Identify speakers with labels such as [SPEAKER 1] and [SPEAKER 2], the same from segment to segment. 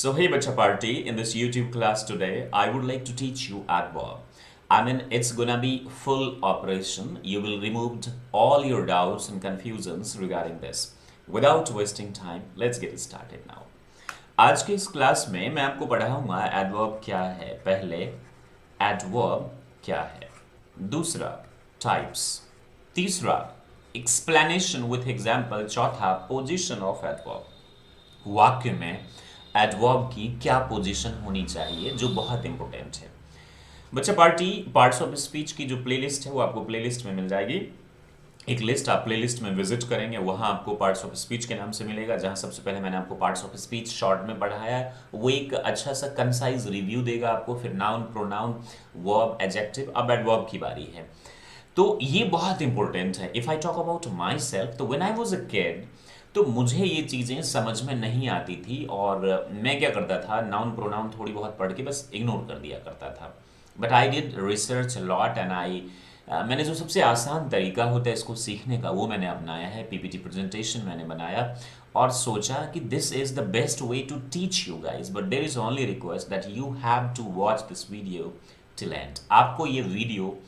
[SPEAKER 1] So hey bacha party, in this YouTube class today, I would like to teach you adverb. I mean, it's gonna be full operation. You will remove all your doubts and confusions regarding this. Without wasting time, let's get started now. आज के इस class में मैं आपको पढ़ाऊंगा adverb क्या है, पहले एडवर्ब क्या है, दूसरा टाइप्स, तीसरा एक्सप्लेनेशन विथ एग्जाम्पल, चौथा पोजीशन ऑफ एडवर्ब। वाक्य में एडवर्ब की क्या पोजीशन होनी चाहिए जो बहुत इंपॉर्टेंट है। बच्चा पार्टी पार्ट्स ऑफ स्पीच की जो प्लेलिस्ट है वो आपको प्लेलिस्ट में मिल जाएगी। एक लिस्ट आप प्लेलिस्ट में विजिट करेंगे, वहां आपको पार्ट्स ऑफ स्पीच के नाम से मिलेगा, जहां सबसे पहले मैंने आपको पार्ट्स ऑफ स्पीच शॉर्ट में पढ़ाया है। वो एक अच्छा सा कंसाइज रिव्यू देगा आपको, फिर नाउन, प्रोनाउन, वर्ब, एडजेक्टिव। अब एडवर्ब की बारी है, तो ये बहुत इंपॉर्टेंट है। If I talk about myself, तो when I was a kid तो मुझे ये चीज़ें समझ में नहीं आती थी और मैं क्या करता था, नाउन प्रोनाउन थोड़ी बहुत पढ़ के बस इग्नोर कर दिया करता था। But I did research lot and मैंने जो सबसे आसान तरीका होता है इसको सीखने का वो मैंने अपनाया है। पीपीटी प्रेजेंटेशन मैंने बनाया और सोचा कि this is the best way to teach you guys, but there is only request that you have to watch this video till end. आपको ये वीडियो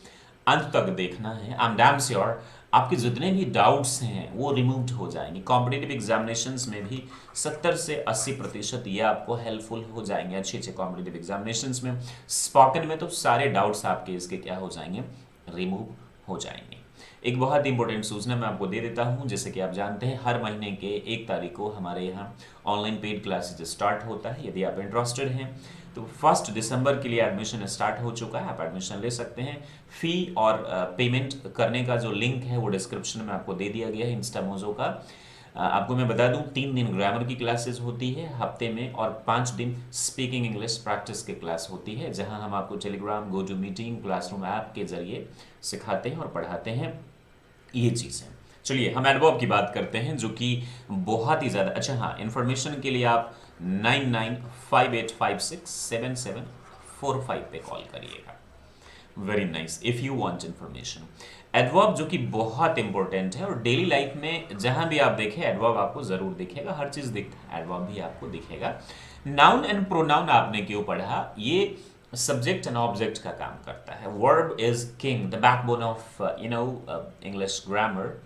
[SPEAKER 1] अंत तक देखना है। आई एम डैम श्योर आपके जितने भी डाउट्स हैं वो रिमूव्ड हो जाएंगे। कॉम्पिटिटिव एग्जामिनेशंस में भी 70 से 80% ये आपको हेल्पफुल हो जाएंगे अच्छे अच्छे कॉम्पिटिटिव एग्जामिनेशंस में। स्पोकन में तो सारे डाउट्स आपके इसके क्या हो जाएंगे, रिमूव हो जाएंगे। एक बहुत इंपॉर्टेंट सूचना मैं आपको दे देता हूं, जैसे कि आप जानते हैं हर महीने के 1 तारीख को हमारे यहाँ ऑनलाइन पेड क्लासेज स्टार्ट होता है। यदि आप इंटरेस्टेड हैं तो 1 दिसंबर के लिए एडमिशन स्टार्ट हो चुका है, आप एडमिशन ले सकते हैं। फ़ी और पेमेंट करने का जो लिंक है वो डिस्क्रिप्शन में आपको दे दिया गया है इंस्टामोजो का। आपको मैं बता दूं 3 दिन ग्रामर की क्लासेस होती है हफ्ते में और 5 दिन स्पीकिंग इंग्लिश प्रैक्टिस की क्लास होती है, जहां हम आपको Telegram, go to meeting, classroom app के जरिए सिखाते हैं और पढ़ाते हैं ये चीज़ें। चलिए हम एडवर्ब की बात करते हैं जो कि बहुत ही ज़्यादा अच्छा। हाँ, इन्फॉर्मेशन के लिए आप 9958567745 पे कॉल करिएगा। Very nice if you want information. Adverb जो कि बहुत इंपॉर्टेंट है और डेली लाइफ में जहां भी आप देखें एडवर्ब आपको जरूर दिखेगा, हर चीज दिखता है एडवर्ब भी आपको दिखेगा। नाउन एंड प्रोनाउन आपने क्यों पढ़ा, ये सब्जेक्ट एंड ऑब्जेक्ट का काम करता है। Verb is king, the backbone of English grammar,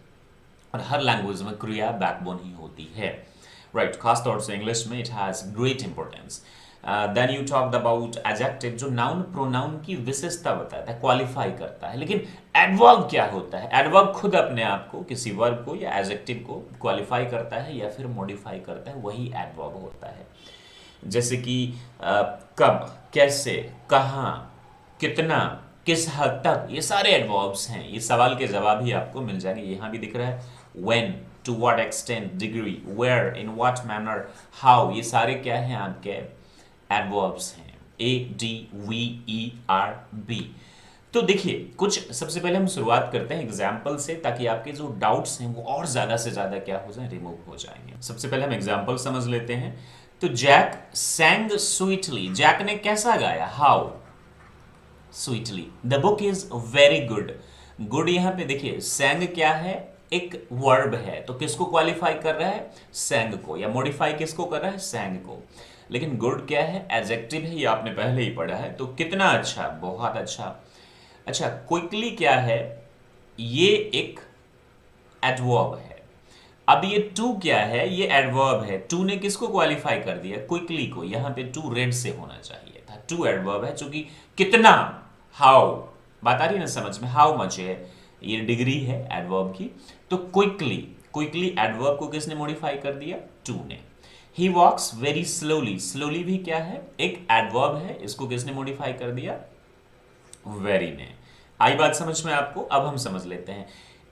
[SPEAKER 1] और हर लैंग्वेज में क्रिया बैकबोन ही होती है, राइट। खासतौर से इंग्लिश में it has great importance. Then you talked about adjective जो नाउन प्रोनाउन की विशेषता बताता है, क्वालिफाई करता है। लेकिन एडवर्ब क्या होता है, एडवर्ब खुद अपने आप को किसी वर्ब को या एडजेक्टिव को क्वालिफाई करता है या फिर मॉडिफाई करता है, वही एडवर्ब होता है। जैसे कि कब, कैसे, कहाँ, कितना, किस हद तक, ये सारे एडवर्ब्स हैं। ये सवाल के जवाब ही आपको मिल जाएंगे। यहाँ भी दिख रहा है when, to what extent, degree, where, in what manner, how, ये सारे क्या हैं आपके एडवर्ब्स हैं। A, D, V, E, R, B। तो देखिए कुछ सबसे पहले हम शुरुआत करते हैं एग्जाम्पल से, ताकि आपके जो डाउट्स हैं वो और ज्यादा से ज्यादा क्या हो जाए, रिमूव हो जाएंगे। सबसे पहले हम एग्जाम्पल समझ लेते हैं। तो जैक sang sweetly, जैक ने कैसा गाया, how sweetly. The book is very good. Good यहाँ पे देखिए sang क्या है, एक वर्ब है, तो किसको क्वालिफाई कर रहा है, sang को, या मॉडिफाई किसको कर रहा है, sang को। लेकिन गुड क्या है, एडजेक्टिव है, ये आपने पहले ही पढ़ा है। तो कितना अच्छा, बहुत अच्छा। अच्छा, क्विकली क्या है, ये एक एडवर्ब है। अब ये टू क्या है, ये एडवर्ब है। टू ने किसको क्वालिफाई कर दिया, क्विकली को। यहां पे टू रेड से होना चाहिए था। टू एडवर्ब है चूंकि कितना, हाउ, बात आ रही है ना समझ में, हाउ मच है, ये डिग्री है एडवर्ब की। तो क्विकली, क्विकली एडवर्ब को किसने मॉडिफाई कर दिया, टू ने। ही वॉक्स वेरी स्लोली, स्लोली भी क्या है, एक एडवर्ब है, इसको किसने मॉडिफाई कर दिया, वेरी ने। आई बात समझ में आपको। अब हम समझ लेते हैं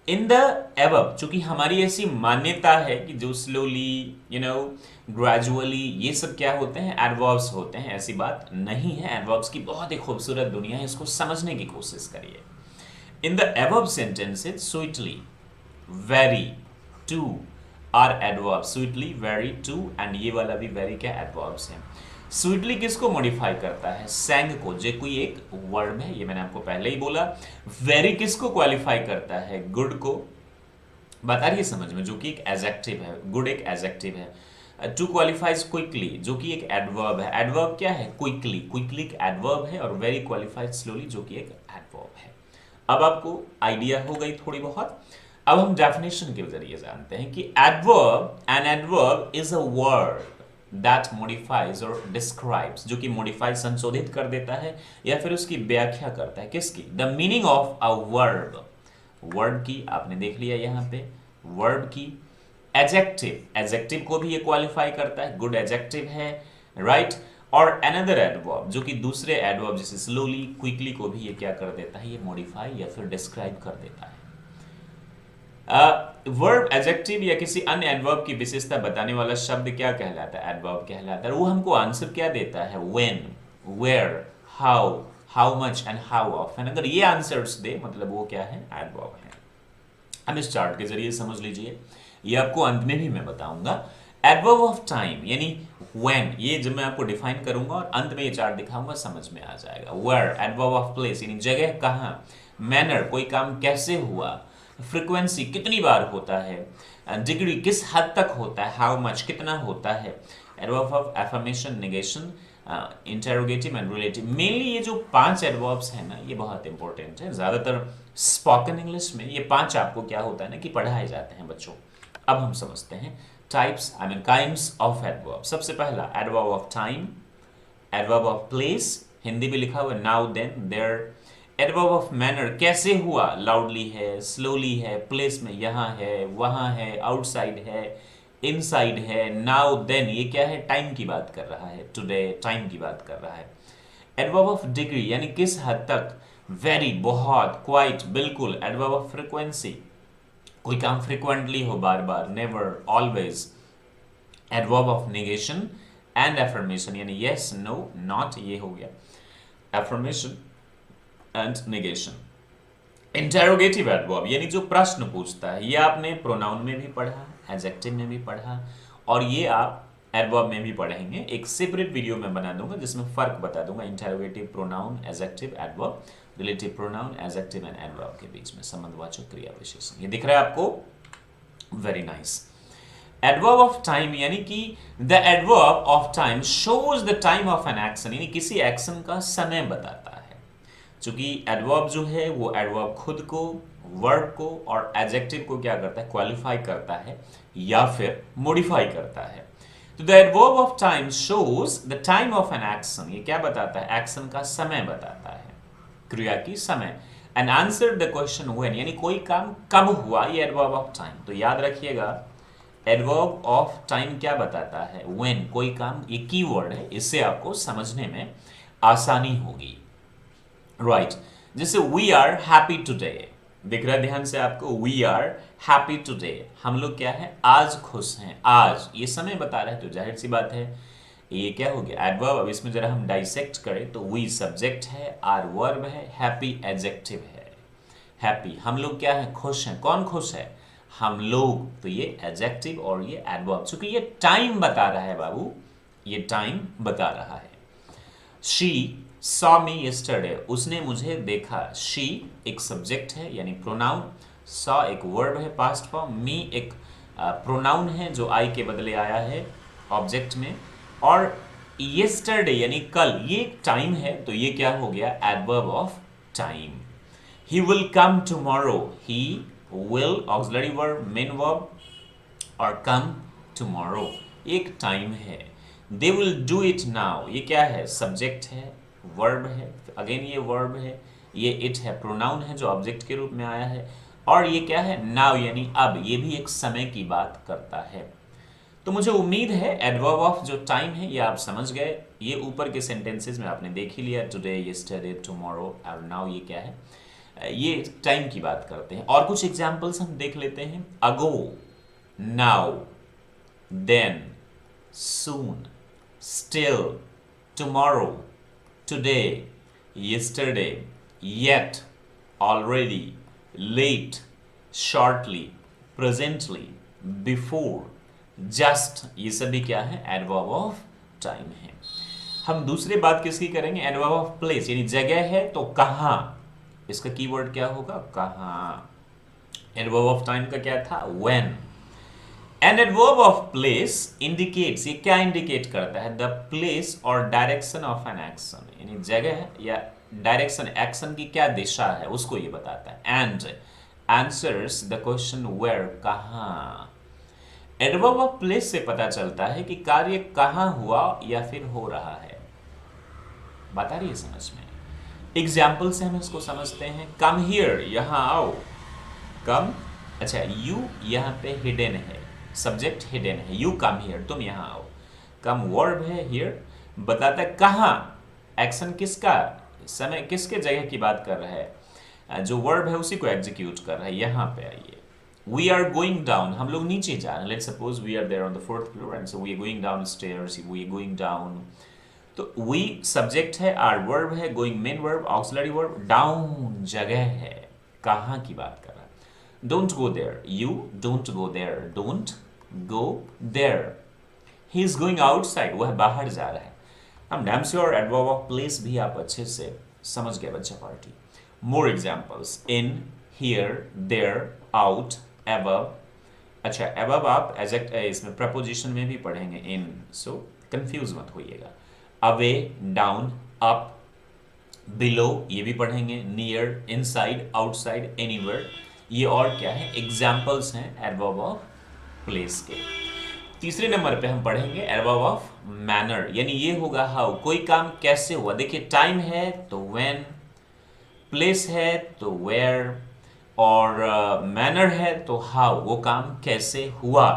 [SPEAKER 1] इन द एबव, चूंकि हमारी ऐसी मान्यता है कि जो स्लोली, ग्रेजुअली, ये सब क्या होते हैं, एडवर्ब्स होते हैं। ऐसी बात नहीं है, एडवर्ब्स की बहुत ही खूबसूरत दुनिया है, इसको समझने की कोशिश करिए। In the above sentences sweetly, very, too are adverb. Sweetly, very, too and ये वाला भी वेरी क्या एडवर्ब्स हैं। स्वीटली किसको मॉडिफाई करता है, sang को, जो कोई एक वर्ब है, ये मैंने आपको पहले ही बोला। वेरी किसको क्वालिफाई करता है, गुड को। बता रही है समझ में, जो कि एक एडजेक्टिव है, गुड एक एडजेक्टिव है। टू क्वालिफाइज क्विकली, जो कि एक एडवर्ब है। एडवर्ब क्या है? क्विकली। क्विकली एक एडवर्ब है, और वेरी क्वालिफाइड स्लोली जो कि एक एडवर्ब है। अब आपको आइडिया हो गई थोड़ी बहुत। अब हम डेफिनेशन के जरिए जानते हैं कि an adverb is a word that modifies और डिस्क्राइब्स, जो कि मॉडिफाई संशोधित कर देता है या फिर उसकी व्याख्या करता है। किसकी? The meaning of a verb. Word की आपने देख लिया यहाँ पे, वर्ब की। एडजेक्टिव, एडजेक्टिव को भी ये क्वालिफाई करता है, गुड एडजेक्टिव है, राइट। और अनदर एडवर्ब, जो कि दूसरे एडवर्ब जैसे स्लोली, क्विकली को भी ये क्या कर देता है? ये मॉडिफाई या फिर डिस्क्राइब कर देता है। वर्ब, एडजेक्टिव या किसी अन्य एडवर्ब की विशेषता बताने वाला शब्द क्या कहलाता है? एडवर्ब कहलाता है। वो हमको आंसर क्या देता है? When, where, how, how much and how often. अगर ये आंसर्स दे मतलब वो क्या है? एडवर्ब है। हम इस चार्ट के जरिए समझ लीजिए, ये आपको अंत में भी मैं बताऊंगा। एडवर्ब ऑफ टाइम यानी व्हेन, ये जब मैं आपको डिफाइन करूंगा और अंत में ये चार्ट दिखाऊंगा समझ में आ जाएगा। वेयर, एडवर्ब ऑफ प्लेस यानी जगह कहाँ। मैनर, कोई काम कैसे हुआ। फ्रीक्वेंसी, कितनी बार होता है। डिग्री, किस हद तक होता है। हाउ मच, कितना होता है। Adverb of affirmation, negation, interrogative and relative. Mainly ये जो 5 एडवर्ब्स हैं ना, ये बहुत इंपॉर्टेंट है। ज्यादातर स्पोकन इंग्लिश में ये 5 आपको क्या होता है ना कि पढ़ाए जाते हैं बच्चों। अब हम समझते हैं types, I mean kinds of adverb. सबसे पहला adverb of time, adverb of place, Hindi में लिखा हुआ now, then, there. Adverb of manner, कैसे हुआ, लाउडली है, स्लोली है, प्लेस में यहाँ है, वहाँ है, आउटसाइड है, इनसाइड है, नाउ, देन, ये क्या है? टाइम की बात कर रहा है, टुडे, टाइम की बात कर रहा है। एडवर्ब ऑफ डिग्री यानी किस हद तक, वेरी, बहुत, क्वाइट, बिल्कुल। एडवर्ब ऑफ फ्रीक्वेंसी, कोई काम फ्रीक्वेंटली हो, बार बार, never, always. Adverb of negation and affirmation यानी यस, नो, नॉट, ये हो गया affirmation and negation. Interrogative adverb यानी जो प्रश्न पूछता है, ये आपने प्रोनाउन में भी पढ़ा, एडजेक्टिव में भी पढ़ा, और ये आप एडवर्ब में भी पढ़ेंगे। एक सेपरेट वीडियो में बना दूंगा जिसमें फर्क बता दूंगा interrogative pronoun, adjective, adverb, relative pronoun, adjective and adverb के बीच में संबंधवाचक क्रिया विशेषण। ये दिख रहा है आपको? Very nice. Adverb of time यानी कि the adverb of time shows the time of an action, यानी किसी एक्शन का समय बताता है। चूंकि एडवर्ब जो है वो एडवर्ब खुद को, वर्ब को और एडजेक्टिव को क्या करता है? क्वालिफाई करता है या फिर मॉडिफाई करता है। तो the adverb of time shows the time of an action, ये क्या बताता है? एक्शन का समय बताता है, क्रिया की समय। And answer the question when, यानी कोई काम कब हुआ, ये एडवर्ब ऑफ टाइम। तो याद रखिएगा एडवर्ब ऑफ टाइम क्या बताता है? व्हेन, कोई काम, ये कीवर्ड है, इससे आपको समझने में आसानी होगी, राइट। जैसे वी आर हैप्पी टुडे, दिख रहा है ध्यान से आपको? वी आर हैप्पी टुडे, हम लोग क्या है? आज खुश हैं। आज ये समय बता रहा है, तो जाहिर सी बात है ये क्या हो गया? एडवर्ब। अब इसमें जरा हम डाइसेक्ट करें तो वी सब्जेक्ट है, आर वर्ब है, हैप्पी एडजेक्टिव है। हैप्पी, हम लोग क्या है? खुश हैं। कौन खुश है? हम लोग। तो ये एडजेक्टिव और ये एडवर्ब, चूंकि ये टाइम बता रहा है बाबू, ये टाइम बता रहा है। शी सॉ मी यस्टरडे, उसने मुझे देखा। शी एक सब्जेक्ट है यानी प्रोनाउन, सॉ एक वर्ब है पास्ट फॉर्म, मी एक प्रोनाउन है जो आई के बदले आया है ऑब्जेक्ट में, और यस्टरडे यानी कल, ये टाइम है, तो ये क्या हो गया? Adverb of time. He will come tomorrow, he will auxiliary verb, main verb, और कम टुमारो एक टाइम है। They will do it now, ये क्या है? सब्जेक्ट है, वर्ब है, अगेन ये वर्ब है, ये इट है, प्रोनाउन है जो ऑब्जेक्ट के रूप में आया है, और ये क्या है? नाउ यानी अब, ये भी एक समय की बात करता है। तो मुझे उम्मीद है एडवर्ब ऑफ जो टाइम है ये आप समझ गए। ये ऊपर के सेंटेंसेस में आपने देख ही लिया, टुडे, यस्टरडे, टुमारो और नाउ, ये क्या है? ये टाइम की बात करते हैं। और कुछ एग्जांपल्स हम देख लेते हैं। Ago, now, then, soon, still, tomorrow, today, yesterday, yet, already, late, shortly, presently, before, just, ये सभी क्या है? एडवर्ब ऑफ टाइम है। हम दूसरी बात किसकी करेंगे? एडवर्ब ऑफ प्लेस, यानी जगह है तो कहाँ, इसका कीवर्ड क्या होगा? कहाँ। एडवर्ब ऑफ टाइम का क्या था? when। N adverb of place indicates, ये क्या इंडिकेट करता है? द प्लेस और डायरेक्शन ऑफ एन एक्शन, यानी जगह या डायरेक्शन, एक्शन की क्या दिशा है उसको ये बताता है। And answers the question where, कहाँ। एडवर्ब ऑफ प्लेस से पता चलता है कि कार्य कहाँ हुआ या फिर हो रहा है। बात आ रही है समझ में? एग्जाम्पल से हम इसको समझते हैं। कम हियर, यहां आओ। कम, अच्छा यू यहां पे हिडन है, सब्जेक्ट हिडन है, यू कम हियर, तुम यहां आओ। कम वर्ब है, हियर बताता है कहां, एक्शन किसका, समय किसके जगह की बात कर रहा है, जो वर्ब है उसी को एग्जीक्यूट कर रहा है, यहां पे आइए। वी आर गोइंग डाउन, हम लोग नीचे जा रहे हैं। Let's suppose we are there on the fourth floor and so we are going downstairs, we are going down. तो वी सब्जेक्ट है, आर वर्ब है, going main verb, auxiliary verb, down जगह है, कहाँ की बात कर रहा है। Don't go there, you don't go there, don't go there. He is going outside, वह बाहर जा रहा है। हम damn sure adverb of place भी आप अच्छे से समझ गए बच्चा party. More examples, in, here, there, out, above. अच्छा एबव आप एजेक्ट इसमें प्रपोजिशन में भी पढ़ेंगे इन, सो कंफ्यूज मत होइएगा। अवे, डाउन, अप, बिलो ये भी पढ़ेंगे, नियर, इनसाइड, आउटसाइड, एनीवेयर। ये और क्या है? एग्जाम्पल्स हैं एडवर्ब ऑफ प्लेस के। तीसरे नंबर पे हम पढ़ेंगे एडवर्ब ऑफ मैनर, यानी ये होगा हाउ, कोई काम कैसे हुआ। देखिए टाइम है तो व्हेन, प्लेस है तो वेयर, और मैनर है तो हाउ, वो काम कैसे हुआ।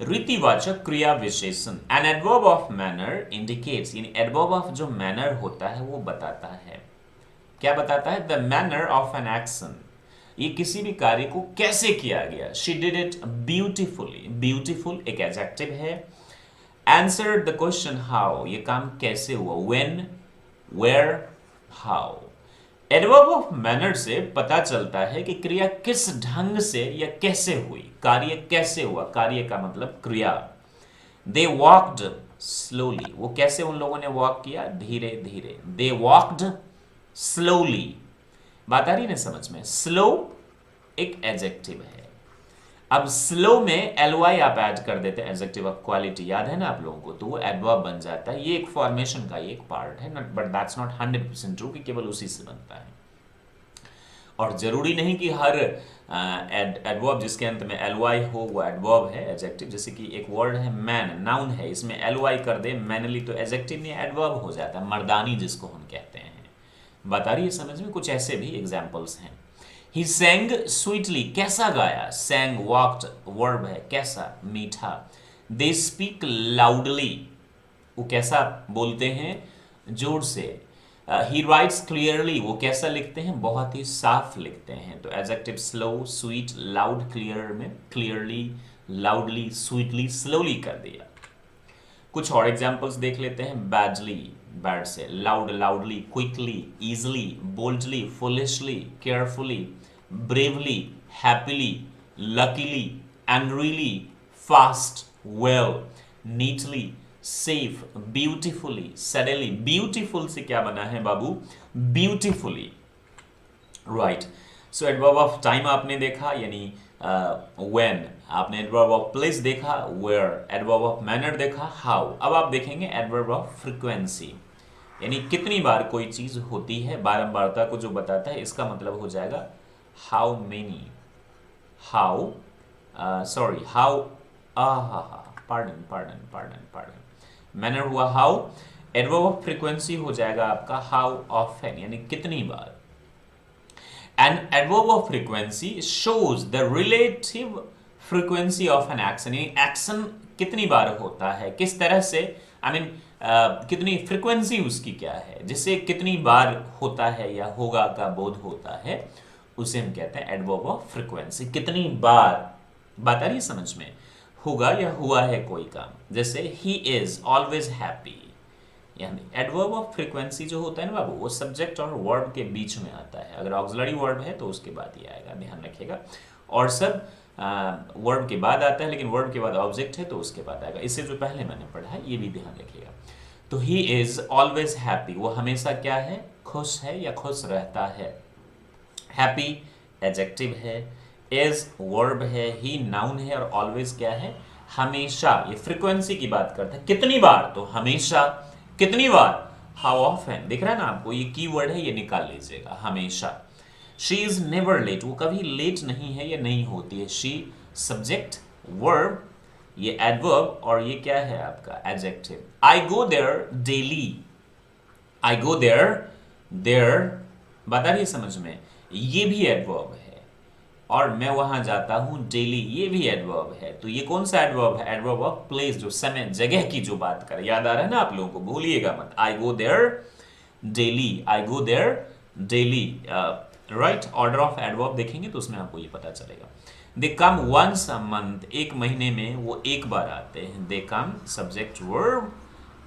[SPEAKER 1] रीतिवाचक क्रिया विशेषण, an adverb of manner indicates, यानी एडवर्ब ऑफ जो मैनर होता है वो बताता है, क्या बताता है? The manner of an action, ये किसी भी कार्य को कैसे किया गया। She did it beautifully, beautiful एक एडजेक्टिव है। आंसर द क्वेश्चन हाउ, ये काम कैसे हुआ। When, where, how. Adverb of manner से पता चलता है कि क्रिया किस ढंग से या कैसे हुई, कार्य कैसे हुआ, कार्य का मतलब क्रिया। दे वॉक्ड स्लोली, वो कैसे उन लोगों ने वॉक किया, धीरे धीरे। दे वॉक्ड स्लोली, बात आ रही है ना समझ में? स्लो एक एडजेक्टिव है। अब स्लो में एलवाई आप ऐड कर देते हैं, एडजेक्टिव ऑफ क्वालिटी, याद है ना आप लोगों को, तो वो एडवर्ब बन जाता है। ये एक फॉर्मेशन का ये एक पार्ट है, बट दैट्स नॉट 100% ट्रू कि केवल उसी से बनता है। और जरूरी नहीं कि हर एडवर्ब जिसके अंत में एलवाई हो वो एडवर्ब है, एडजेक्टिव। जैसे कि एक वर्ड है मैन, नाउन है, इसमें एलवाई कर दे मैनली तो एडजेक्टिव नहीं एडवर्ब हो जाता है, मर्दानी जिसको हम कहते हैं। बता रही है समझ में? कुछ ऐसे भी एग्जाम्पल्स हैं। ही सेंग स्वीटली, कैसा गाया, सेंग वॉक्ड वर्ब है, कैसा, मीठा। दे स्पीक लाउडली, वो कैसा बोलते हैं, जोर से। ही राइट्स क्लियरली, वो कैसा लिखते हैं, बहुत ही साफ लिखते हैं। तो adjective slow, sweet, loud, clear में क्लियरली, लाउडली, स्वीटली, स्लोली कर दिया। कुछ और एग्जाम्पल्स देख लेते हैं। बैडली, बैड से, loud, loudly, quickly, easily, boldly, foolishly, carefully, bravely, happily, luckily, angrily, fast, well, neatly, safe, beautifully, suddenly. Beautiful से क्या बना है बाबू? Beautifully, right. So adverb of time आपने देखा, यानी व्हेन। आपने एडवर्ब ऑफ प्लेस देखा, वेयर। एडवर्ब ऑफ मैनर देखा, हाउ। अब आप देखेंगे एडवर्ब ऑफ फ्रीक्वेंसी, यानी कितनी बार कोई चीज होती है, बारंबारता को जो बताता है। इसका मतलब हो जाएगा how many, how, sorry how, pardon pardon pardon pardon. Manner हुआ हाउ, एडवर्ब ऑफ फ्रीक्वेंसी हो जाएगा आपका हाउ ऑफन, यानी कितनी बार। An adverb of frequency shows the relative frequency of an action, यानी एक्शन कितनी बार होता है, किस तरह से, आई मीन कितनी फ्रीक्वेंसी उसकी क्या है, जिससे कितनी बार होता है या होगा का बोध होता है, उसे हम कहते हैं एडवर्ब ऑफ फ्रीक्वेंसी। कितनी बार, बात आ रही है समझ में? होगा या हुआ है कोई काम। जैसे ही इज ऑलवेज हैप्पी, यानी एडवर्ब ऑफ फ्रीक्वेंसी जो होता है ना बाबू, वो सब्जेक्ट और वर्ब के बीच में आता है। अगर ऑक्सिलरी वर्ब है तो उसके बाद ही आएगा, ध्यान रखिएगा। और सब वर्ब के बाद आता है, लेकिन वर्ब के बाद ऑब्जेक्ट है तो उसके बाद आएगा। इससे जो पहले मैंने पढ़ा है ये भी ध्यान रखिएगा। तो ही इज ऑलवेज हैप्पी, वो हमेशा क्या है, खुश है या खुश रहता है। हैप्पी एडजेक्टिव है, इज वर्ब है, ही नाउन है, और ऑलवेज क्या है, हमेशा। ये फ्रीक्वेंसी की बात करता है, कितनी बार, तो हमेशा। कितनी बार, हाउ ऑफन। दिख रहा है ना आपको, ये कीवर्ड है, ये निकाल लीजिएगा, हमेशा। शी इज नेवर लेट, वो कभी लेट नहीं है या नहीं होती है। शी सब्जेक्ट, वर्ब, ये एडवर्ब, और ये क्या है आपका adjective. I go there daily, I go there, there बता रही है समझ में, ये भी एडवर्ब है। और मैं वहां जाता हूं डेली, ये भी एडवर्ब है। तो ये कौन सा एडवर्ब है, एडवर्ब ऑफ प्लेस, जो समय जगह की जो बात कर, याद आ रहा है ना आप लोगों को, भूलिएगा मत। I go there daily, I go there daily, right. Order of adverb देखेंगे तो उसमें आपको ये पता चलेगा। दे कम वंस अ मंथ, एक महीने में वो एक बार आते हैं। दे कम सब्जेक्ट वर्ब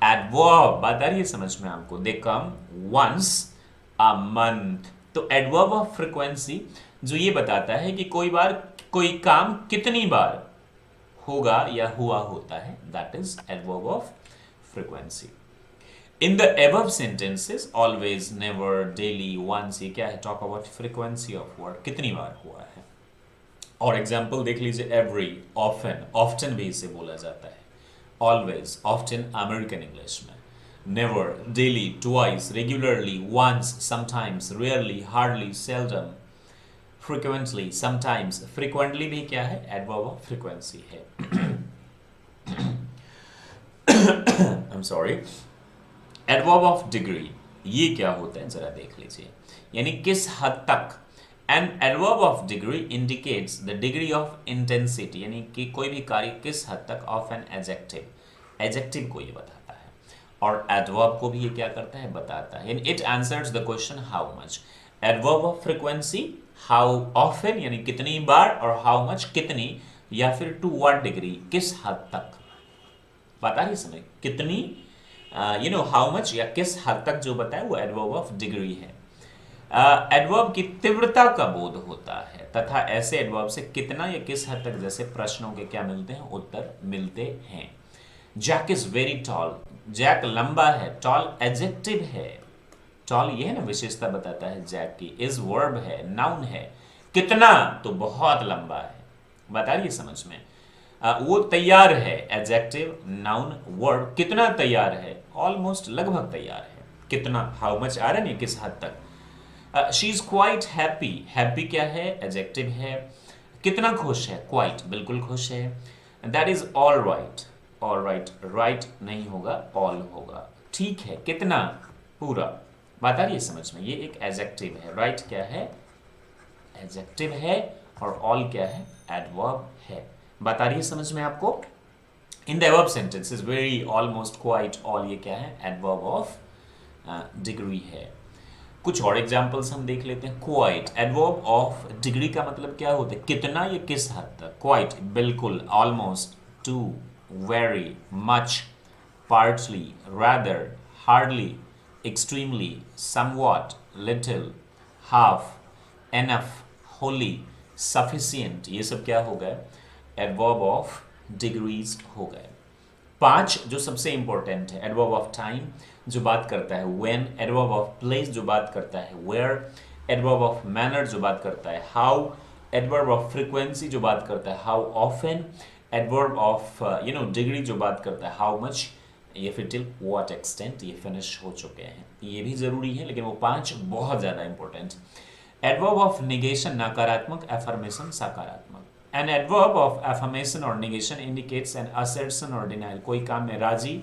[SPEAKER 1] एडवर्ब, बात आ रही है समझ में आपको, दे कम वंस अ मंथ। तो एडवर्ब ऑफ फ्रीक्वेंसी जो ये बताता है कि कोई बार कोई काम कितनी बार होगा या हुआ होता है, that is adverb of frequency. In the above sentences always, never, daily, once, ये क्या है, talk about frequency of word, कितनी बार हुआ है। और एग्जाम्पल देख लीजिए, एवरी, ऑफन, ऑफ्टन भी इसे बोला जाता है। ऑलवेज, ऑफ्टन अमेरिकन इंग्लिश में। Never, daily, twice, regularly, once, sometimes, rarely, hardly, seldom, frequently, sometimes. Frequently भी क्या है, एडवर्ब ऑफ फ्रीक्वेंसी है। I am sorry. Adverb of degree, ये क्या होता है जरा देख लीजिए, यानी किस हद तक। N adverb of degree indicates the degree of intensity, यानी कि कोई भी कार्य किस हद तक ऑफ एन एडजेक्टिव, एडजेक्टिव को ये बताता है। और एडवर्ब को भी ये क्या करता है, बताता है। It answers the question how much. Adverb of frequency, how often यानी कितनी बार, और हाउ मच कितनी, या फिर टू व्हाट डिग्री, किस हद तक। बता रही समझ, कितनी, हाउ मच, या किस हद तक जो बताए वो एडवर्ब ऑफ डिग्री है। एडवर्ब की तीव्रता का बोध होता है, तथा ऐसे एडवर्ब से कितना या किस हद तक जैसे प्रश्नों के क्या मिलते हैं, उत्तर मिलते हैं। Jack is very tall, Jack लंबा है, टॉल एडजेक्टिव है। टॉल ये है ना, विशेषता बताता है जैक की। इज वर्ब है, नाउन है। कितना, तो बहुत लंबा है, बता रही है समझ में। वो तैयार है, एडजेक्टिव, नाउन, वर्ब। कितना तैयार है, ऑलमोस्ट, लगभग तैयार है। कितना, हाउ मच आ रहा है नहीं, किस हद तक। She is quite happy, happy क्या है, एडजेक्टिव है। कितना खुश है, क्वाइट, बिल्कुल खुश है। That is all right, all right, right नहीं होगा, ऑल होगा, ठीक है। कितना, पूरा, बात आ रही है समझ में। ये एक एडजेक्टिव है, राइट क्या है, एडजेक्टिव है, और ऑल क्या है, एडवर्ब है। बात आ रही है समझ में आपको। इन the above sentences, very, almost, quite, all, ये क्या है, एडवर्ब ऑफ डिग्री है। कुछ और एग्जांपल्स हम देख लेते हैं। क्वाइट, एडवर्ब ऑफ डिग्री का मतलब क्या होता है, कितना या किस हद तक। क्वाइट, बिल्कुल, almost, too, very, much, partly, rather, hardly, extremely, somewhat, little, half, enough, wholly, sufficient, ये सब क्या हो गए, एडवर्ब ऑफ डिग्रीज हो गए। 5 जो सबसे इंपॉर्टेंट है, एडवर्ब ऑफ टाइम जो बात करता है व्हेन, एडवर्ब ऑफ प्लेस जो बात करता है वेयर, एडवर्ब ऑफ मैनर जो बात करता है हाउ, एडवर्ब ऑफ फ्रीक्वेंसी जो बात करता है how often, adverb of degree जो बात करता है हाउ मच, ये फिर टिल व्हाट एक्सटेंट, ये फिनिश हो चुके हैं। ये भी जरूरी है, लेकिन वो 5 बहुत ज्यादा इंपॉर्टेंट। एडवर्ब ऑफ निगेशन, नकारात्मक, एफर्मेशन, सकारात्मक। एन एडवर्ब ऑफ एफर्मेशन और निगेशन इंडिकेट्स एन असर्शन और डिनाइल, कोई काम में राजी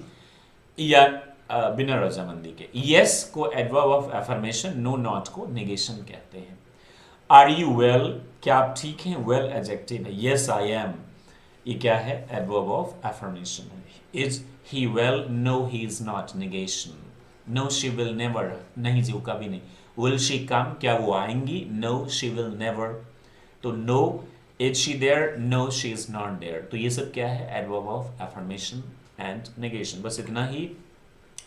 [SPEAKER 1] या बिना रजामंदी के। यस को adverb of affirmation, no not को निगेशन कहते हैं। आर यू वेल, क्या आप ठीक हैं, वेल एडजेक्टिव है। यस आई एम, ये क्या है, एडवर्ब ऑफ एफर्मेशन है। Is he well, no he is not, negation. No she will never, नहीं जी वो कभी नहीं। विल शी कम, क्या वो आएंगी, नो शी विल नेवर। तो no, is she there, no she is not there. तो ये सब क्या है, adverb of affirmation and negation. बस इतना ही।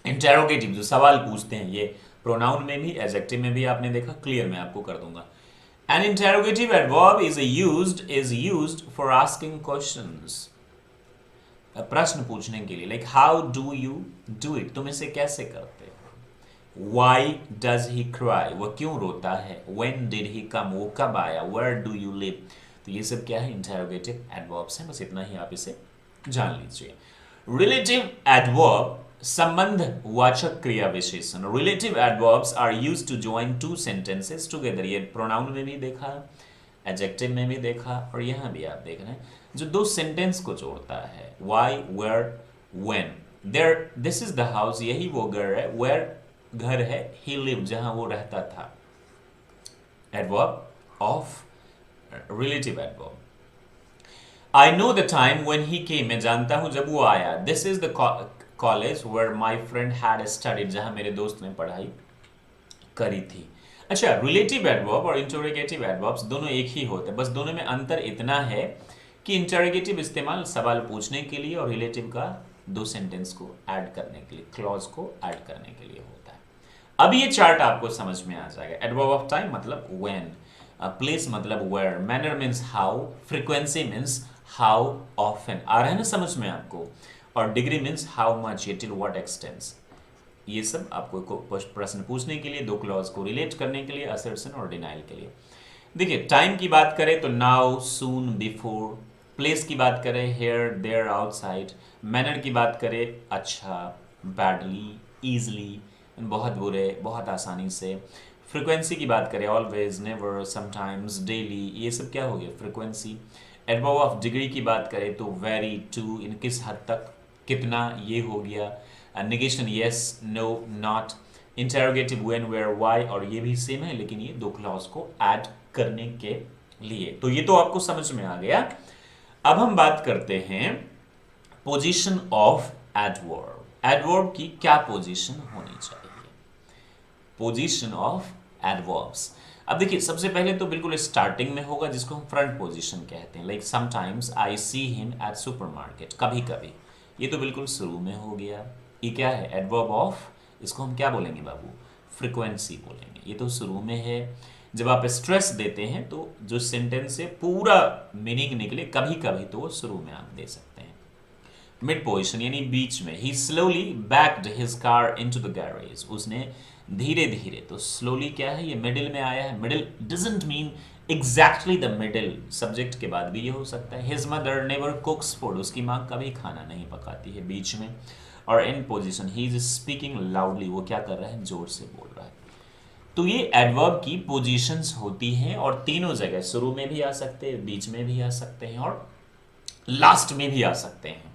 [SPEAKER 1] इंटेरोगेटिव जो सवाल पूछते हैं, ये प्रोनाउन में भी एडजेक्टिव में भी आपने देखा, क्लियर मैं आपको कर दूंगा। N interrogative adverb is used for asking questions, प्रश्न पूछने के लिए। Like how do you do it, तुम इसे कैसे करते हो। वाई डज ही क्राई, वो क्यों रोता है। व्हेन डिड ही कम, वो कब आया। वेयर डू यू लिव, तो ये सब क्या है, इंटरोगेटिव एडवर्ब्स हैं, बस इतना ही आप इसे जान लीजिए। रिलेटिव एडवर्ब संबंध वाचक क्रिया विशेषण। Relative adverbs are used to join two sentences together. ये प्रोनाउन में भी देखा, एडजेक्टिव में भी देखा, और यहाँ भी आप देख रहे हैं जो दो सेंटेंस को जोड़ता है, why, where, when. There, this is the house, यही वो घर है, वेयर घर है, ही लिव जहां वो रहता था। Adverb of relative adverb. I know the time when he came, मैं जानता हूं जब वो आया। This is the college where my friend had studied, जहां मेरे दोस्त ने पढ़ाई करी थी। अच्छा, रिलेटिव एडवर्ब और इंटरोगेटिव एडवर्ब्स दोनों एक ही होते हैं, बस दोनों में अंतर इतना है कि इंटरोगेटिव इस्तेमाल सवाल पूछने के लिए और रिलेटिव का दो सेंटेंस को ऐड करने के लिए, क्लॉज को ऐड करने के लिए होता है। अब ये चार्ट आपको समझ में आ जाएगा। एडवर्ब ऑफ टाइम मतलब व्हेन, प्लेस मतलब where, manner means how, frequency means how often. आ रहा है ना समझ में आपको? और डिग्री मीन्स हाउ मच, ये टिल व्हाट एक्सटेंस। ये सब आपको प्रश्न पूछने के लिए, दो क्लॉज को रिलेट करने के लिए, असर्शन और डिनाइल के लिए। देखिए, टाइम की बात करें तो नाउ, सून, बिफोर। प्लेस की बात करें हेयर, देयर, आउटसाइड। मैनर की बात करें अच्छा, बैडली, ईजली, बहुत बुरे, बहुत आसानी से। फ्रिक्वेंसी की बात करें ऑलवेज, नेवर, समटाइम्स, डेली, ये सब क्या हो गया, फ्रिक्वेंसी। एडवर्ब ऑफ डिग्री की बात करें तो वेरी, टू, इन किस हद तक, कितना, ये हो गया। Negation yes, no, not. Interrogative when, where, why, और ये भी सेम है लेकिन ये दो क्लॉज को ऐड करने के लिए। तो ये तो आपको समझ में आ गया। अब हम बात करते हैं पोजीशन ऑफ एडवर्ब। एडवर्ब की क्या पोजीशन होनी चाहिए? Position of adverbs. अब देखिए, सबसे पहले तो बिल्कुल स्टार्टिंग में होगा जिसको हम फ्रंट पोजीशन कहते हैं। Like sometimes I see him at supermarket, कभी कभी, ये तो बिल्कुल शुरू में हो गया। ये क्या है, एडवर्ब ऑफ, इसको हम क्या बोलेंगे बाबू, फ्रीक्वेंसी बोलेंगे। ये तो शुरू में है। जब आप स्ट्रेस देते हैं तो जो सेंटेंस से पूरा मीनिंग निकले, कभी कभी तो वो शुरू में आप दे सकते हैं। मिड पोजिशन यानी बीच में। He slowly backed his car into the garage, उसने धीरे धीरे, तो स्लोली क्या है, ये मिडिल में आया है। Middle doesn't mean exactly the middle, subject के बाद भी ये हो सकता है। हिज मदर नेवर कुक्स फूड, उसकी माँ कभी खाना नहीं पकाती है, बीच में। और in position he is speaking loudly, वो क्या कर रहा है, जोर से बोल रहा है। तो ये एडवर्ब की पोजीशंस होती हैं, और तीनों जगह, शुरू में भी आ सकते हैं, बीच में भी आ सकते हैं, और लास्ट में भी आ सकते हैं।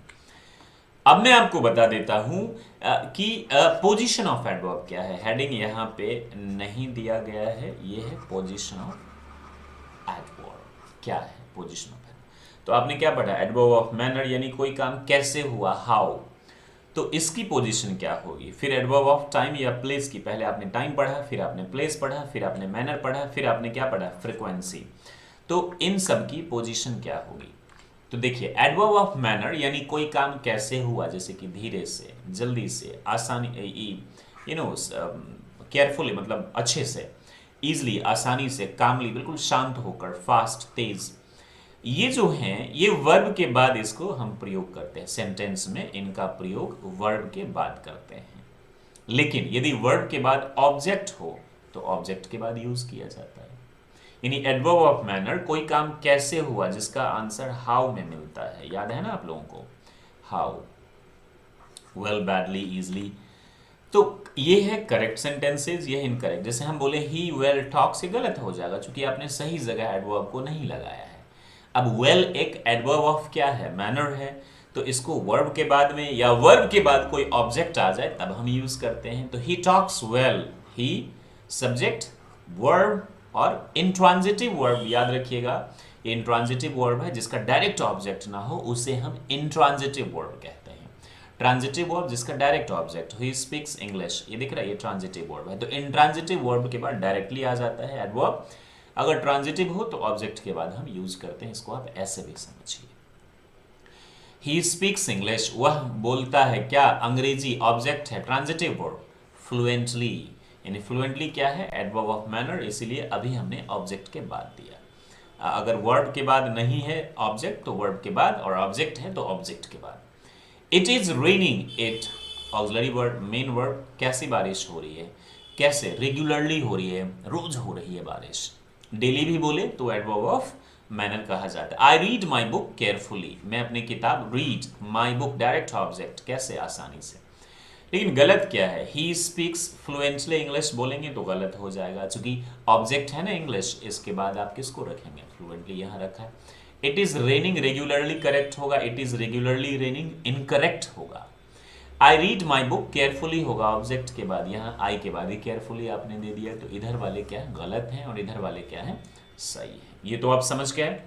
[SPEAKER 1] अब मैं आपको बता देता हूं कि पोजीशन ऑफ एडवर्ब क्या है। हेडिंग यहां पे नहीं दिया गया है, ये है पोजीशन ऑफ एडवर्ब। क्या है पोजीशन ऑफ एडवर्ब? तो आपने क्या पढ़ा, एडवर्ब ऑफ मैनर यानी कोई काम कैसे हुआ, हाउ, तो इसकी पोजीशन क्या होगी। फिर एडवर्ब ऑफ टाइम या प्लेस की, पहले आपने टाइम पढ़ा, फिर आपने प्लेस पढ़ा, फिर आपने मैनर पढ़ा, फिर आपने क्या पढ़ा, फ्रीक्वेंसी। तो इन सब की पोजीशन क्या होगी? तो देखिए, एडवर्ब ऑफ मैनर यानी कोई काम कैसे हुआ, जैसे कि धीरे से, जल्दी से, आसानी, केयरफुली मतलब अच्छे से, ईजली आसानी से, कामली बिल्कुल शांत होकर, फास्ट तेज, ये जो हैं ये वर्ब के बाद इसको हम प्रयोग करते हैं सेंटेंस में, इनका प्रयोग वर्ब के बाद करते हैं। लेकिन यदि वर्ब के बाद ऑब्जेक्ट हो तो ऑब्जेक्ट के बाद यूज किया जाता है। यानी एडवर्ब ऑफ मैनर कोई काम कैसे हुआ जिसका आंसर हाउ में मिलता है, याद है ना आप लोगों को, हाउ, वेल, बैडली, इजली। तो ये है करेक्ट सेंटेंसेस, ये इनकरेक्ट। जैसे हम बोले ही वेल टॉक्स, ये गलत हो जाएगा क्योंकि आपने सही जगह एडवर्ब को नहीं लगाया है। अब वेल एक एडवर्ब ऑफ क्या है, मैनर है, तो इसको वर्ब के बाद में या वर्ब के बाद कोई ऑब्जेक्ट आ जाए तब हम यूज करते हैं। तो he talks well, he subject, verb, और इंट्रांजिटिव वर्ब याद रखिएगा, ये इंट्रांजिटिव वर्ब है जिसका डायरेक्ट ऑब्जेक्ट ना हो, उसे हम इंट्रांजिटिव वर्ब कहते हैं। ट्रांजिटिव वर्ब जिसका direct object, he speaks English, ये दिख रहा है, ये ट्रांजिटिव वर्ब है। तो इंट्रांजिटिव वर्ब के बाद डायरेक्टली आ जाता है एडवर्ब। अगर ट्रांजिटिव हो तो ऑब्जेक्ट के बाद हम यूज करते हैं, इसको आप ऐसे भी समझिए। ही स्पीक्स इंग्लिश, वह बोलता है क्या, अंग्रेजी, ऑब्जेक्ट है, ट्रांजिटिव वर्ब, फ्लुएंटली, यानी फ्लुएंटली क्या है, एडवर्ब ऑफ मैनर, इसीलिए अभी हमने ऑब्जेक्ट के बाद दिया। अगर वर्ब के बाद नहीं है ऑब्जेक्ट तो वर्ब के बाद, और ऑब्जेक्ट है तो ऑब्जेक्ट के बाद। It is raining, it auxiliary verb, main verb, कैसी बारिश हो रही है, कैसे, रेगुलरली हो रही है, रोज हो रही है बारिश। डेली भी बोले तो एडवर्ब ऑफ मैनर कहा जाता है। आई रीड माई बुक केयरफुली, मैं अपनी किताब read my book direct object कैसे, आसानी से। लेकिन गलत क्या है, ही स्पीक्स फ्लुएंटली इंग्लिश बोलेंगे तो गलत हो जाएगा, क्योंकि ऑब्जेक्ट है ना इंग्लिश, इसके बाद आप किसको रखेंगे, फ्लुएंटली यहाँ रखा है। It is raining regularly correct होगा, it is regularly raining incorrect होगा। I read my book carefully होगा ऑब्जेक्ट के बाद, यहाँ आई के बाद ही केयरफुली आपने दे दिया, तो इधर वाले क्या है गलत हैं और इधर वाले क्या है सही है। ये तो आप समझ गए।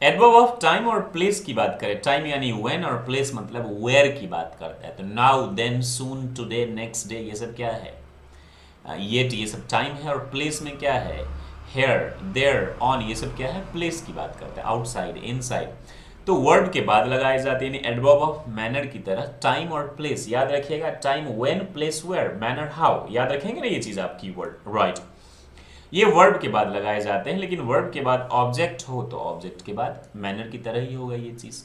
[SPEAKER 1] एडवर्ब ऑफ टाइम और प्लेस की बात करें, टाइम यानी व्हेन और प्लेस मतलब वेयर की बात करता है, तो नाउ देन सून टुडे नेक्स्ट डे ये सब क्या है, ये सब टाइम है, और प्लेस में क्या है हेयर देयर ऑन, ये सब क्या है प्लेस की बात करते हैं, आउटसाइड इनसाइड। तो वर्ब के बाद लगाए जाते हैं, यानी एडवर्ब ऑफ मैनर की तरह टाइम और प्लेस याद रखिएगा, time when place where manner how, याद रखेंगे ना ये चीज आप कीवर्ड राइट। ये वर्ब के बाद लगाए जाते हैं, लेकिन वर्ब के बाद ऑब्जेक्ट हो तो ऑब्जेक्ट के बाद मैनर की तरह ही होगा ये चीज,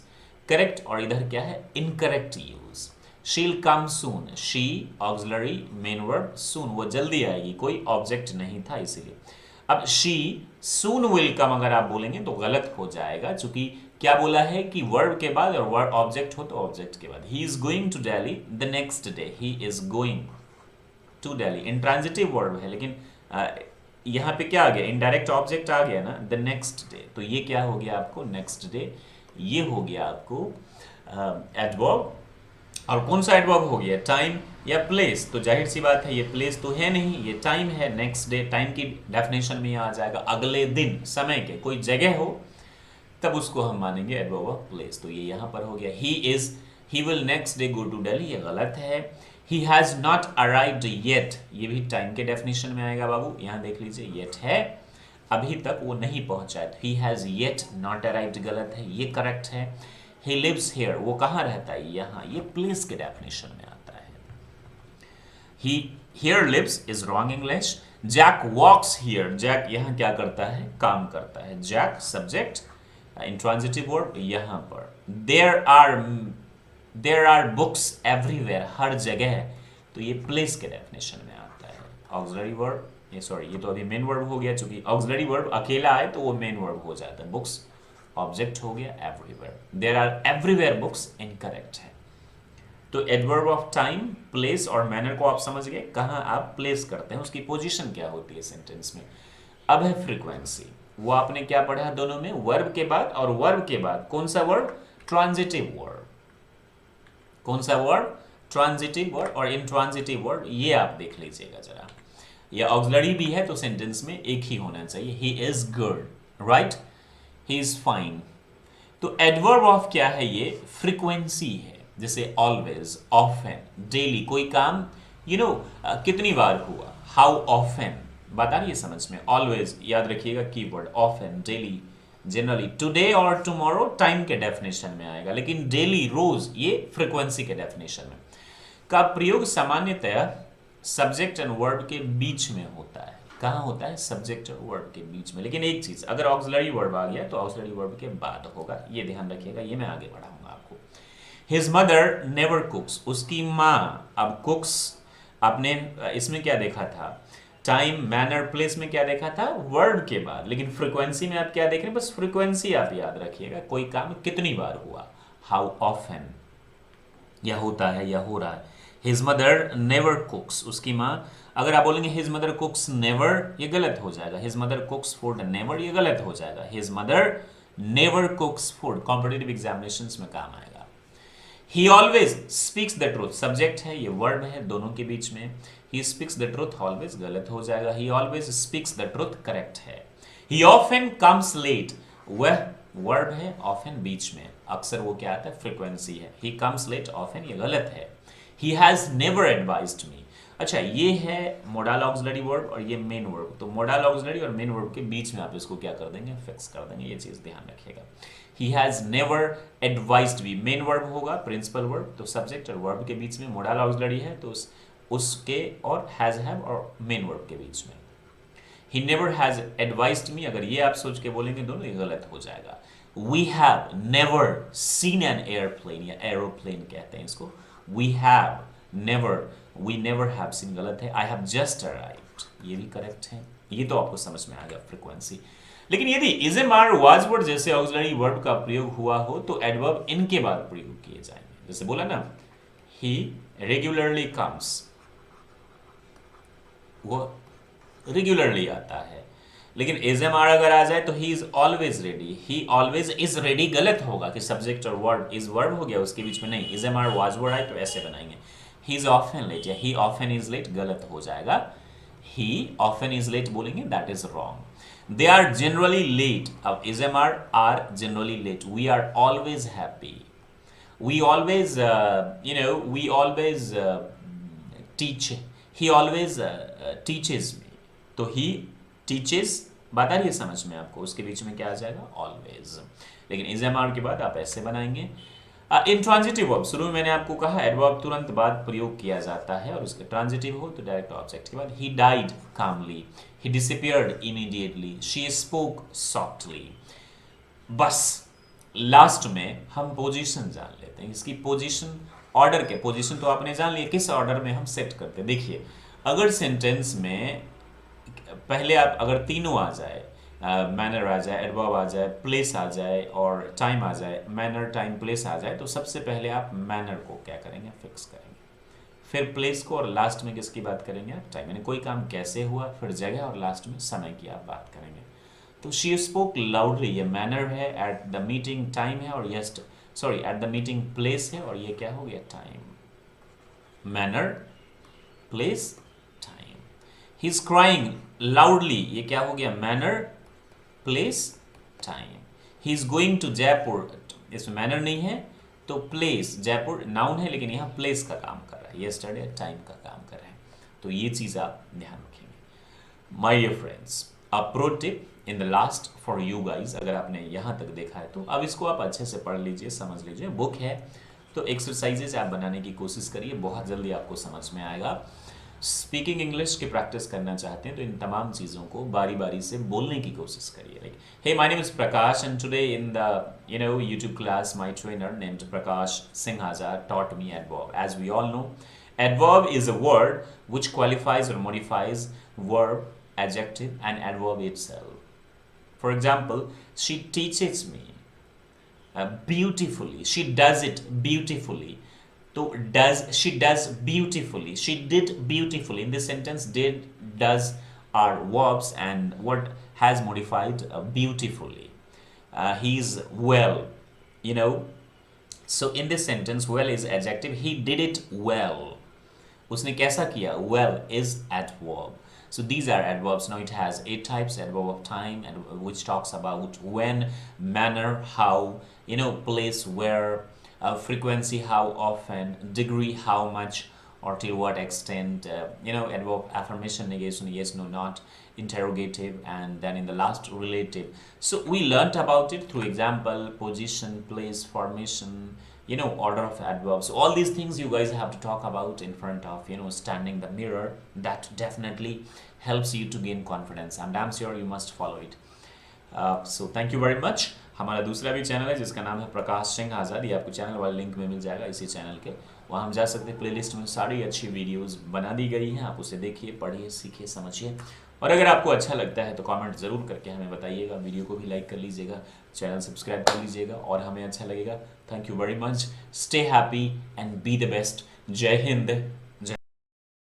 [SPEAKER 1] करेक्ट, और इधर क्या है इनकरेक्ट यूज। शील कम सून, शी ऑक्सिलरी मेन वर्ब, सून वो जल्दी आएगी, कोई ऑब्जेक्ट नहीं था इसीलिए। अब शी सून विल कम अगर आप बोलेंगे तो गलत हो जाएगा, क्योंकि क्या बोला है कि वर्ब के बाद और वर्ब ऑब्जेक्ट हो तो ऑब्जेक्ट के बाद। He is going to Delhi the next day, he is going to Delhi intransitive verb है, लेकिन यहाँ पे क्या आ गया इनडायरेक्ट ऑब्जेक्ट आ गया ना द नेक्स्ट डे, तो ये क्या हो गया आपको नेक्स्ट डे, ये हो गया आपको एडवर्ब। और कौन सा एडवर्ब हो गया टाइम या प्लेस, तो जाहिर सी बात है ये प्लेस तो है नहीं, ये टाइम है। नेक्स्ट डे टाइम की डेफिनेशन में आ जाएगा अगले दिन, समय के कोई जगह हो तब उसको हम मानेंगे एडवर्ब ऑफ प्लेस, तो ये यहाँ पर हो गया he will next day go to Delhi, ये गलत है। He has not arrived yet, ये भी टाइम के डेफिनेशन में आएगा बाबू, यहाँ देख लीजिए येट है अभी तक वो नहीं पहुंचा है, he has yet not arrived गलत है, ये करेक्ट है। ही लिव्स हियर, वो कहाँ रहता है यहाँ, ये प्लेस के डेफिनेशन में आता है। He here lives is wrong English. Jack walks here, Jack यहाँ क्या करता है काम करता है, जैक सब्जेक्ट इंट्रांजिटिव वर्ब यहाँ पर। देयर आर बुक्स एवरीवेयर, हर जगह, तो ये प्लेस के डेफिनेशन में आता है। ऑक्सिलरी वर्ब ये तो अभी मेन वर्ब हो गया, चूंकि ऑक्सिलरी वर्ब अकेला आए तो वो मेन वर्ब हो जाता है। बुक्स ऑब्जेक्ट हो गया, everywhere, there are everywhere books incorrect है। तो एडवर्ब ऑफ टाइम प्लेस और मैनर को आप समझ गए, कहाँ आप प्लेस करते हैं, उसकी पोजीशन क्या होती है सेंटेंस में। अब है फ्रीक्वेंसी, वो आपने क्या पढ़ा है दोनों में, वर्ब के बाद, और वर्ब के बाद कौन सा वर्ब ट्रांजिटिव वर्ब, कौन सा वर्ब ट्रांजिटिव वर्ब और इंट्रांजिटिव वर्ब, ये आप देख लीजिएगा जरा। ये ऑक्सिलरी भी है तो सेंटेंस में एक ही होना चाहिए, he is good right, he is fine. तो एडवर्ब ऑफ क्या है ये फ्रीक्वेंसी है, जैसे ऑलवेज, ऑफन, डेली, कोई काम कितनी बार हुआ, हाउ ऑफन, बात आ रही है समझ में। ऑलवेज याद रखिएगा keyword, often daily, generally, today और टुमारो टाइम के डेफिनेशन में आएगा, लेकिन डेली रोज ये फ्रीक्वेंसी के डेफिनेशन में। का प्रयोग सामान्यतया सब्जेक्ट एंड वर्ब के बीच में होता है, कहाँ होता है सब्जेक्ट और वर्ब के बीच में, लेकिन एक चीज अगर ऑक्सिलरी वर्ब आ गया तो ऑक्सिलरी वर्ब के बाद होगा, ये ध्यान रखिएगा, ये मैं आगे बढ़ाऊंगा आपको। हिज मदर नेवर कुक्स, उसकी माँ, अब कुक्स आपने इसमें क्या देखा था, टाइम मैनर प्लेस में क्या देखा था वर्ड के बाद, लेकिन फ्रीक्वेंसी में आप क्या देख रहे हैं, बस फ्रीक्वेंसी आप याद रखिएगा, कोई काम कितनी बार हुआ, हाउ ऑफन, या होता है या हो रहा है। हिज मदर नेवर कुक्स, उसकी माँ, अगर आप बोलेंगे हिज मदर कुक्स नेवर, ये गलत हो जाएगा, हिज मदर कुक्स फूड नेवर, ये गलत हो जाएगा, his mother never कुक्स food competitive examinations में काम आएगा। ही always speaks the truth, subject है, ये वर्ब है, दोनों के बीच में। He speaks the truth always गलत हो जाएगा, ही always speaks the truth correct है। ही ऑफन कम्स लेट, वह वर्ब है, ऑफन बीच में, अक्सर वो क्या आता है फ्रीक्वेंसी है। ही कम्स लेट ऑफन, ये गलत है। ही हैज नेवर एडवाइज्ड मी, अच्छा ये है मोडाल ऑक्सिलरी वर्ब और ये मेन वर्ब, तो मोडाल ऑक्सिलरी और मेन वर्ब के बीच में आप इसको क्या कर देंगे फिक्स कर देंगे, ये चीज ध्यान रखिएगा। He has never advised me, main verb होगा प्रिंसिपल वर्ब, तो सब्जेक्ट और वर्ब के बीच में मोडाल ऑक्सिलरी है, तो उसके और हैज हैव और मेन वर्ब के बीच में। ही नेवर हैज एडवाइज्ड मी, अगर ये आप सोच के बोलेंगे दोनों, ये गलत हो जाएगा। We have never seen an airplane, या एरोप्लेन कहते हैं इसको, we have never, we never have seen गलत है। आई हैव जस्ट अराइव्ड, ये भी करेक्ट है। ये तो आपको समझ में आ गया फ्रीक्वेंसी। लेकिन यदि is am are was word जैसे ऑक्सिलरी वर्ब का प्रयोग हुआ हो तो एडवर्ब इनके बाद प्रयोग किए जाएंगे। जैसे बोला ना, ही रेगुलरली कम्स, वो रेगुलरली आता है। लेकिन इज एम आर अगर आ जाए तो he is always ready, he always is ready गलत होगा कि सब्जेक्ट और वर्ब इज वर्ब हो गया उसके बीच में, नहीं, is am are was word आए तो ऐसे बनाएंगे, ही इज ऑफन लेट या ही ऑफन इज लेट गलत हो जाएगा, ही ऑफन इज लेट बोलेंगे, that is wrong. They are generally late, अब is am are generally late, we are always happy, we always we always teach, he always teaches me, तो he teaches बात आ रही है समझ में आपको, उसके बीच में क्या आ जाएगा, always। लेकिन is am are के बाद आप ऐसे बनाएंगे। इंट्रांजिटिव वर्ब, शुरू में मैंने आपको कहा एडवर्ब तुरंत बाद प्रयोग किया जाता है और उसके ट्रांजिटिव हो तो डायरेक्ट ऑब्जेक्ट के बाद, he died calmly, he disappeared immediately, she spoke softly। बस लास्ट में हम पोजीशन जान लेते हैं, इसकी पोजीशन ऑर्डर के, पोजीशन तो आपने जान लिया किस ऑर्डर में हम सेट करते हैं। देखिए अगर सेंटेंस में पहले आप अगर तीनों आ जाए, मैनर आ जाए, एडवर्ब आ जाए, प्लेस आ जाए और टाइम आ जाए, मैनर टाइम प्लेस आ जाए, तो सबसे पहले आप मैनर को क्या करेंगे, फिक्स करेंगे, फिर प्लेस को, और लास्ट में किसकी बात करेंगे, आप टाइम, यानी कोई काम कैसे हुआ, फिर जगह, और लास्ट में समय की आप बात करेंगे। तो शी स्पोक लाउडली, ये मैनर है, एट द मीटिंग टाइम है, और just sorry at the meeting place है, और ये क्या हो गया, time, manner place time. He is crying loudly, ये क्या हो गया, manner place time. He is going to Jaipur, इसमें मैनर नहीं है तो प्लेस, जयपुर नाउन है लेकिन यहाँ प्लेस का काम कर रहा है, यस्टरडे टाइम का काम कर रहा है, तो ये चीज़ आप ध्यान रखेंगे। My dear friends, a pro tip in the last for you guys, अगर आपने यहाँ तक देखा है तो अब इसको आप अच्छे से पढ़ लीजिए, समझ लीजिए, बुक है तो एक्सरसाइजेज आप बनाने की कोशिश करिए, बहुत जल्दी आपको समझ में आएगा। स्पीकिंग इंग्लिश की प्रैक्टिस करना चाहते हैं तो इन तमाम चीज़ों को बारी बारी से बोलने की कोशिश करिए। Like, hey my name is Prakash and today in the YouTube class my trainer named Prakash Singhaja taught me adverb. As we all know, adverb is a word which qualifies or modifies verb, adjective and adverb itself. For example, she teaches me beautifully, she does it beautifully, तो does, she does beautifully, she did beautifully, in this sentence did, does are verbs and what has modified beautifully, he's well, you know, so in this sentence well is adjective, he did it well, उसने कैसा किया, well is adverb. So these are adverbs. Now it has 8 types: adverb of time, and which talks about when, manner, how, place, where, frequency, how often, degree, how much, or till what extent, adverb affirmation, negation, yes, no, not, interrogative, and then in the last relative. So we learnt about it through example, position, place, formation, order of adverbs. So all these things you guys have to talk about in front of, standing the mirror. That definitely helps you to gain confidence. I'm damn sure you must follow it. So thank you very much. हमारा दूसरा भी channel है जिसका नाम है प्रकाश सिंह आज़ाद, ये आपको channel वाले लिंक में मिल जाएगा इसी चैनल के, वहाँ हम जा सकते हैं। प्लेलिस्ट में सारी अच्छी वीडियोस बना दी गई हैं, आप उसे देखिए, पढ़िए, सीखिए, समझिए, और अगर आपको अच्छा लगता है तो कमेंट ज़रूर करके हमें बताइएगा, वीडियो को भी लाइक कर लीजिएगा, चैनल सब्सक्राइब कर लीजिएगा, और हमें अच्छा लगेगा। Thank you very much, stay happy and be the best. जय हिंद,